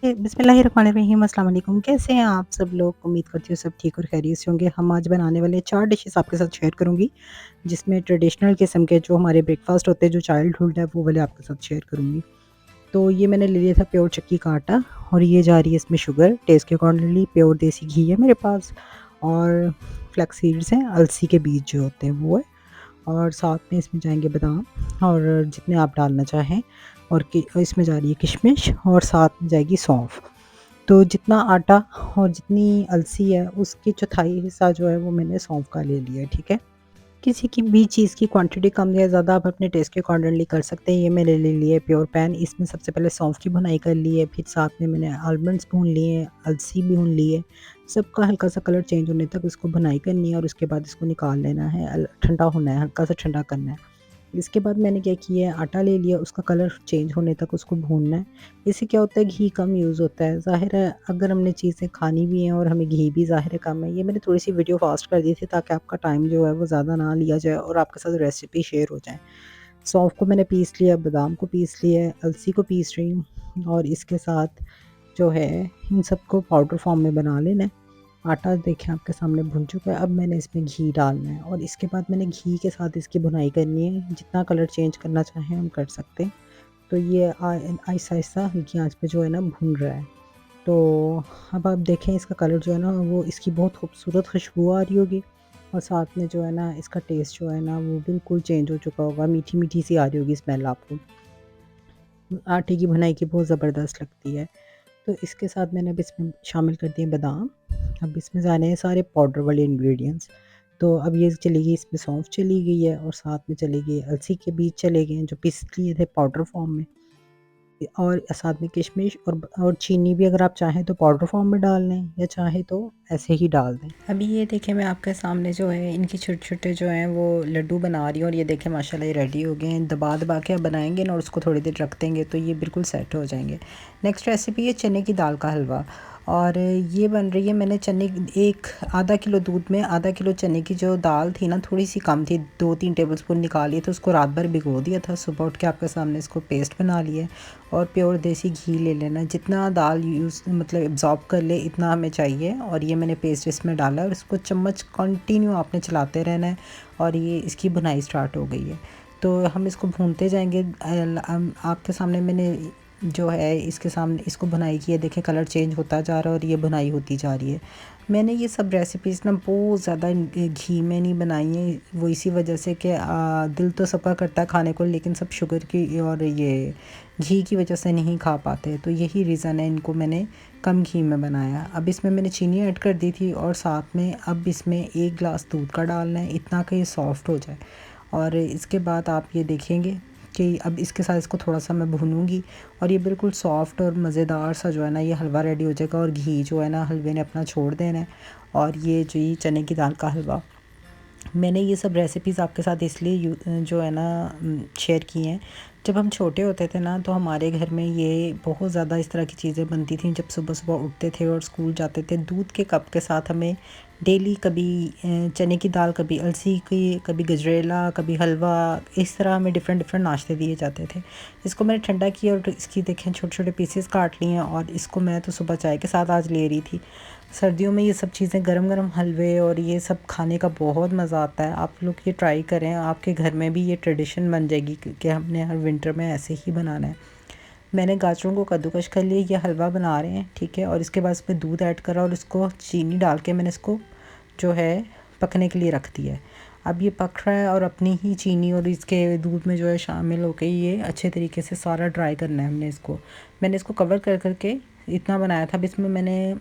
बिस्मिल्लाहिर्रहमानिर्रहीम अस्सलाम वालेकुम। कैसे हैं आप सब लोग? उम्मीद करती हूँ सब ठीक और खैरियत से होंगे। हम आज बनाने वाले 4 डिशेज़ आपके साथ शेयर करूँगी, जिसमें ट्रेडिशनल किस्म के जो हमारे ब्रेकफ़ास्ट होते हैं, जो चाइल्डहुड है, वो वाले आपके साथ शेयर करूँगी। तो ये मैंने ले लिया था प्योर चक्की का आटा और ये जा रही है इसमें शुगर टेस्ट के अकॉर्डिंगली। प्योर देसी घी है मेरे पास और फ्लैक्स सीड्स हैं, अलसी के बीज जो होते हैं वो है। और साथ में इसमें जाएँगे बादाम और जितने आप डालना चाहें और इसमें जा रही है किशमिश और साथ में जाएगी सौंफ। तो जितना आटा और जितनी अलसी है उसकी चौथाई हिस्सा जो है वो मैंने सौंफ का ले लिया है, ठीक है। किसी की भी चीज़ की क्वांटिटी कम या ज़्यादा आप अपने टेस्ट के अकॉर्डिंगली कर सकते हैं। ये मैंने ले लिए प्योर पैन, इसमें सबसे पहले सौंफ की भुनाई कर ली है, फिर साथ में मैंने आलमंड्स भून लिए हैं, अलसी भी भून ली है। सबका हल्का सा कलर चेंज होने तक इसको भुनाई करनी है और उसके बाद इसको निकाल लेना है, ठंडा होना है, हल्का सा ठंडा करना है। इसके बाद मैंने क्या किया है, आटा ले लिया, उसका कलर चेंज होने तक उसको भूनना है। इससे क्या होता है, घी कम यूज़ होता है। ज़ाहिर है अगर हमने चीज़ें खानी भी हैं और हमें घी भी ज़ाहिर है कम है। ये मैंने थोड़ी-सी वीडियो फ़ास्ट कर दी थी ताकि आपका टाइम जो है वो ज़्यादा ना लिया जाए और आपके साथ रेसिपी शेयर हो जाए। सौंफ को मैंने पीस लिया, बादाम को पीस लिया है, अलसी को पीस रही हूँ और इसके साथ जो है इन सबको पाउडर फ़ॉर्म में बना लेना है। आटा देखें आपके सामने भुन चुका है, अब मैंने इसमें घी डालना है और इसके बाद मैंने घी के साथ इसकी भुनाई करनी है। जितना कलर चेंज करना चाहें हम कर सकते हैं। तो ये आहिस्ता-आहिस्ता हल्की आँच पे जो है ना भुन रहा है। तो अब आप देखें इसका कलर जो है ना वो इसकी बहुत खूबसूरत खुशबू आ रही होगी और साथ में जो है ना इसका टेस्ट जो है ना वो बिल्कुल चेंज हो चुका होगा, मीठी-मीठी सी आ रही होगी स्मेल आपको। आटे की भुनाई की बहुत ज़बरदस्त लगती है। तो इसके साथ मैंने अब इसमें शामिल कर दिए बादाम। अब इसमें जाने हैं सारे पाउडर वाले इंग्रेडिएंट्स। तो अब ये चली गई, इसमें सौंफ चली गई है और साथ में चली गई अलसी के बीज चले गए हैं जो पीस लिए थे पाउडर फॉर्म में। और साथ में किशमिश और चीनी भी अगर आप चाहें तो पाउडर फॉर्म में डाल लें या चाहे तो ऐसे ही डाल दें। अभी ये देखें मैं आपके सामने जो है इनकी छोटे-छोटे जो हैं वो लड्डू बना रही हूँ और ये देखें माशाल्लाह ये रेडी हो गए हैं। दबा-दबा के आप बनाएँगे ना और उसको थोड़ी देर रख देंगे तो ये बिल्कुल सेट हो जाएँगे। नेक्स्ट रेसिपी है चने की दाल का हलवा और ये बन रही है, मैंने चने एक आधा किलो दूध में आधा किलो चने की जो दाल थी ना थोड़ी सी कम थी, 2-3 टेबलस्पून निकाली तो उसको रात भर भिगो दिया था। सुबह उठ के आपके सामने इसको पेस्ट बना लिया और प्योर देसी घी ले लेना, जितना दाल यूज़ मतलब एब्ज़ॉर्ब कर ले इतना हमें चाहिए। और ये मैंने पेस्ट इसमें डाला और इसको चम्मच कंटिन्यू आपने चलाते रहना है और ये इसकी भुनाई स्टार्ट हो गई है। तो हम इसको भूनते जाएंगे। आपके सामने मैंने जो है इसके सामने इसको भुनाई की है, देखें कलर चेंज होता जा रहा है और ये भुनाई होती जा रही है। मैंने ये सब रेसिपीज़ ना बहुत ज़्यादा घी में नहीं बनाई हैं, वो इसी वजह से कि दिल तो सबका करता है खाने को लेकिन सब शुगर की और ये घी की वजह से नहीं खा पाते, तो यही रीज़न है इनको मैंने कम घी में बनाया। अब इसमें मैंने चीनी ऐड कर दी थी और साथ में अब इसमें 1 गिलास दूध का डालना है, इतना कि ये सॉफ़्ट हो जाए। और इसके बाद आप ये देखेंगे कि अब इसके साथ इसको थोड़ा-सा मैं भूनूँगी और ये बिल्कुल सॉफ्ट और मज़ेदार सा जो है ना ये हलवा रेडी हो जाएगा और घी जो है ना हलवे ने अपना छोड़ देना है। और ये जो ये चने की दाल का हलवा, मैंने ये सब रेसिपीज़ आपके साथ इसलिए जो है ना शेयर की हैं। जब हम छोटे होते थे ना तो हमारे घर में ये बहुत ज़्यादा इस तरह की चीज़ें बनती थीं। जब सुबह-सुबह उठते थे और स्कूल जाते थे, दूध के कप के साथ हमें डेली कभी चने की दाल, कभी अलसी की, कभी गजरेला, कभी हलवा, इस तरह हमें डिफ़रेंट नाश्ते दिए जाते थे। इसको मैंने ठंडा किया और इसकी देखें छोटे-छोटे पीसेस काट लिए हैं और इसको मैं तो सुबह चाय के साथ आज ले रही थी। सर्दियों में ये सब चीज़ें गरम-गरम हलवे और ये सब खाने का बहुत मज़ा आता है। आप लोग ये ट्राई करें, आपके घर में भी ये ट्रेडिशन बन जाएगी कि हमने हर विंटर में ऐसे ही बनाना है। मैंने गाजरों को कद्दूकस कर लिया, ये हलवा बना रहे हैं, ठीक है। और इसके बाद इसमें दूध ऐड करा और इसको चीनी डाल के मैंने इसको जो है पकने के लिए रख दिया है। अब ये पक रहा है और अपनी ही चीनी और इसके दूध में जो है शामिल होके ये अच्छे तरीके से सारा ड्राई करना है हमने इसको। मैंने इसको कवर कर के इतना बनाया था। अब इसमें मैंने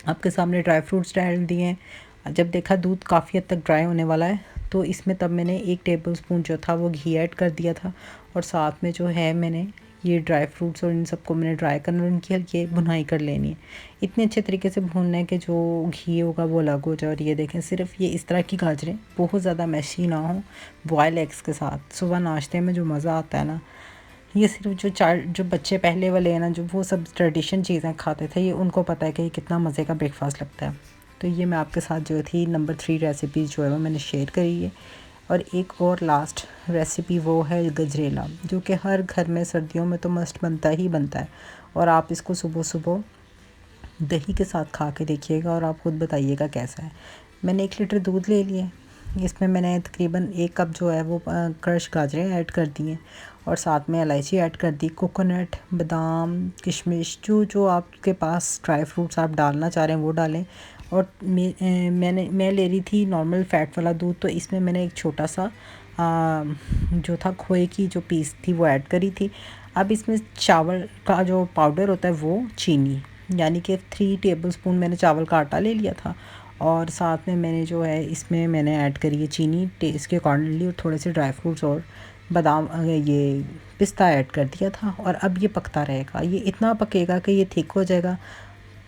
आपके सामने ड्राई फ्रूट्स डाल दिए हैं। जब देखा दूध काफ़ी हद तक ड्राई होने वाला है तो इसमें तब मैंने 1 टेबलस्पून जो था वो घी ऐड कर दिया था और साथ में जो है मैंने ये ड्राई फ्रूट्स और इन सबको मैंने ड्राई करना और इनकी हल्की भुनाई कर लेनी है। इतने अच्छे तरीके से भूनना है कि जो घी होगा वो अलग हो जाए। और ये देखें सिर्फ ये इस तरह की गाजरें बहुत ज़्यादा मैशी ना हो, बॉयल एग्स के साथ सुबह नाश्ते में जो मज़ा आता है ना, ये सिर्फ जो बच्चे पहले वाले हैं ना जो वो सब ट्रेडिशन चीज़ें खाते थे, ये उनको पता है कि ये कितना मज़े का ब्रेकफास्ट लगता है। तो ये मैं आपके साथ जो थी नंबर 3 रेसिपी जो है वो मैंने शेयर करी है। और एक और लास्ट रेसिपी वो है गजरेला, जो कि हर घर में सर्दियों में तो मस्ट बनता ही बनता है। और आप इसको सुबह-सुबह दही के साथ खा के देखिएगा और आप खुद बताइएगा कैसा है। मैंने 1 लीटर दूध ले लिया, इसमें मैंने तकरीबन 1 कप जो है वो क्रश गाजरें ऐड कर दी हैं और साथ में इलायची ऐड कर दी, कोकोनट, बादाम, किशमिश, जो आपके पास ड्राई फ्रूट्स आप डालना चाह रहे हैं वो डालें। और मैं ले रही थी नॉर्मल फ़ैट वाला दूध, तो इसमें मैंने एक छोटा सा जो था खोए की जो पीस थी वो ऐड करी थी। अब इसमें चावल का जो पाउडर होता है वो चीनी, यानी कि 3 टेबलस्पून मैंने चावल का आटा ले लिया था और साथ में मैंने जो है इसमें मैंने ऐड करी है चीनी टेस्ट के अकॉर्डिंगली और थोड़े से ड्राई फ्रूट्स और बादाम ये पिस्ता ऐड कर दिया था। और अब ये पकता रहेगा, ये इतना पकेगा कि ये थिक हो जाएगा।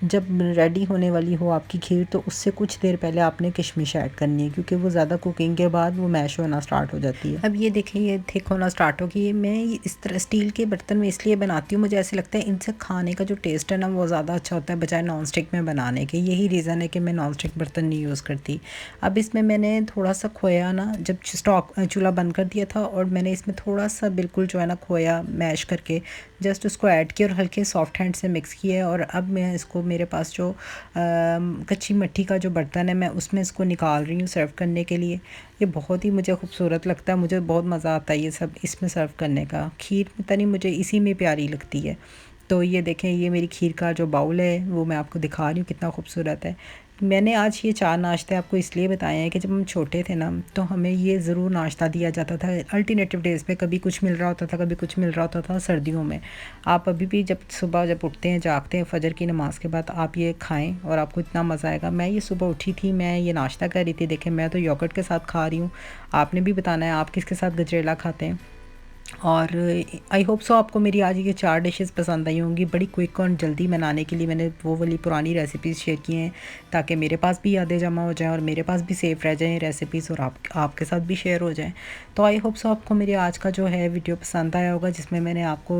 जब रेडी होने वाली हो आपकी खीर तो उससे कुछ देर पहले आपने किशमिश ऐड करनी है, क्योंकि वो ज़्यादा कुकिंग के बाद वो मैश होना स्टार्ट हो जाती है। अब ये देखें ये थिक होना स्टार्ट होगी। मैं इस तरह स्टील के बर्तन में इसलिए बनाती हूँ, मुझे ऐसे लगता है इनसे खाने का जो टेस्ट है ना वो ज़्यादा अच्छा होता है बजाय नॉन स्टिक में बनाने के। यही रीज़न है कि मैं नॉन स्टिक बर्तन नहीं यूज़ करती। अब इसमें मैंने थोड़ा सा खोया ना, जब चूल्हा बंद कर दिया था और मैंने इसमें थोड़ा सा बिल्कुल जो है ना खोया मैश करके जस्ट उसको ऐड किया और हल्के सॉफ्ट हैंड से मिक्स किया है। और अब मैं इसको मेरे पास जो कच्ची मट्ठी का जो बर्तन है मैं उसमें इसको निकाल रही हूँ सर्व करने के लिए। ये बहुत ही मुझे खूबसूरत लगता है, मुझे बहुत मज़ा आता है ये सब इसमें सर्व करने का। खीर पता नहीं मुझे इसी में प्यारी लगती है। तो ये देखें ये मेरी खीर का जो बाउल है वो मैं आपको दिखा रही हूँ कितना खूबसूरत है। मैंने आज ये 4 नाश्ते आपको इसलिए बताए हैं कि जब हम छोटे थे ना तो हमें ये ज़रूर नाश्ता दिया जाता था अल्टरनेटिव डेज़ पे, कभी कुछ मिल रहा होता था कभी कुछ मिल रहा होता था सर्दियों में। आप अभी भी जब सुबह जब उठते हैं जागते हैं फजर की नमाज़ के बाद आप ये खाएं और आपको इतना मज़ा आएगा। मैं ये सुबह उठी थी, मैं ये नाश्ता कर रही थी, देखें मैं तो योगर्ट के साथ खा रही हूँ। आपने भी बताना है आप किसके साथ गजरेला खाते हैं। और आई होप सो आपको मेरी आज ये 4 डिशेस पसंद आई होंगी। बड़ी क्विक और जल्दी बनाने के लिए मैंने वो वाली पुरानी रेसिपीज़ शेयर की हैं ताकि मेरे पास भी यादें जमा हो जाएं और मेरे पास भी सेफ रह जाएं रेसिपीज़ और आपके साथ भी शेयर हो जाएं। तो आई होप सो आपको मेरे आज का जो है वीडियो पसंद आया होगा, जिसमें मैंने आपको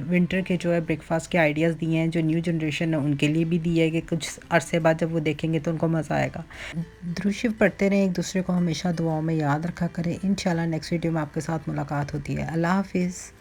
विंटर के जो है ब्रेकफास्ट के आइडियाज़ दिए हैं, जो न्यू जनरेशन है उनके लिए भी दिए है कि कुछ अरसे बाद जब वो देखेंगे तो उनको मज़ा आएगा। दुरूद शरीफ पढ़ते रहें, एक दूसरे को हमेशा दुआओं में याद रखा करें। इंशाल्लाह नेक्स्ट वीडियो में आपके साथ मुलाकात होती है। अल्लाह हाफिज़।